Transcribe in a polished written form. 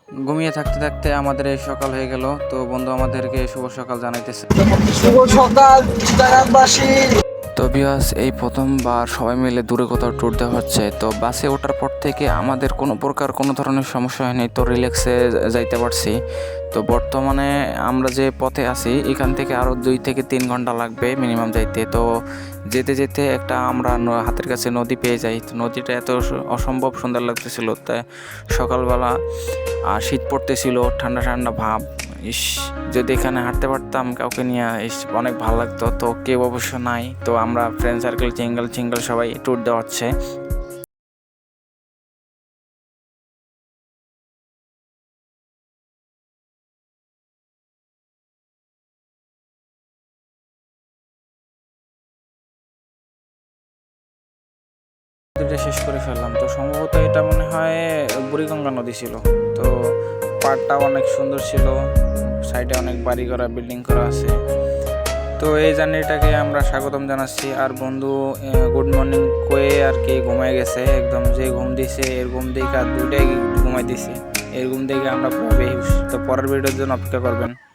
ঘুমিয়ে থাকতে থাকতে আমাদের এই সকাল হয়ে গেল। তো বন্ধু আমাদেরকে শুভ সকাল জানাইতেছে। শুভ সকাল চিটাগাংবাসী। তো ভিউয়ার্স, এই প্রথমবার সবাই মিলে দূরে কোথাও ট্যুর দেওয়া হচ্ছে। তো বাসে ওঠার পর থেকে আমাদের কোনো প্রকার কোনো ধরনের সমস্যা হয়নি, তো রিল্যাক্সে যাইতে পারছি। তো বর্তমানে আমরা যে পথে আছি এখান থেকে আরও 2 থেকে 3 ঘন্টা লাগবে মিনিমাম যাইতে। তো যেতে যেতে একটা আমরা হাতের কাছে নদী পেয়ে যাই। তো নদীটা এত অসম্ভব সুন্দর লাগতেছিল। তাই সকালবেলা শীত পড়তেছিল, ঠান্ডা ঠান্ডা ভাব। ইস, যদি এখানে হাঁটতে পারতাম কাউকে নিয়ে, অনেক ভালো লাগতো। তো কেউ অবশ্য নাই, তো আমরা ফ্রেন্ড সার্কেল চিঙ্গল সবাই ট্যুর দেওয়া হচ্ছে। নদীটা শেষ করে ফেললাম। তো সম্ভবত এটা মনে হয় বুড়িগঙ্গা নদী ছিল। তো পাড়টা অনেক সুন্দর ছিল, সাইডে অনেক বাড়ি করা বিল্ডিং করা আছে। তো এই জার্নিটাকে আমরা স্বাগতম জানাচ্ছি। আর বন্ধু গুড মর্নিং কয়ে আর কি ঘুমায় গেছে একদম। যে ঘুম দিছে এর ঘুম থেকে আর দুইটাই ঘুমাই দিছি। এর ঘুম থেকে আমরা পুরো বেহুশ। তো পরের ভিডিওর জন্য অপেক্ষা করবেন।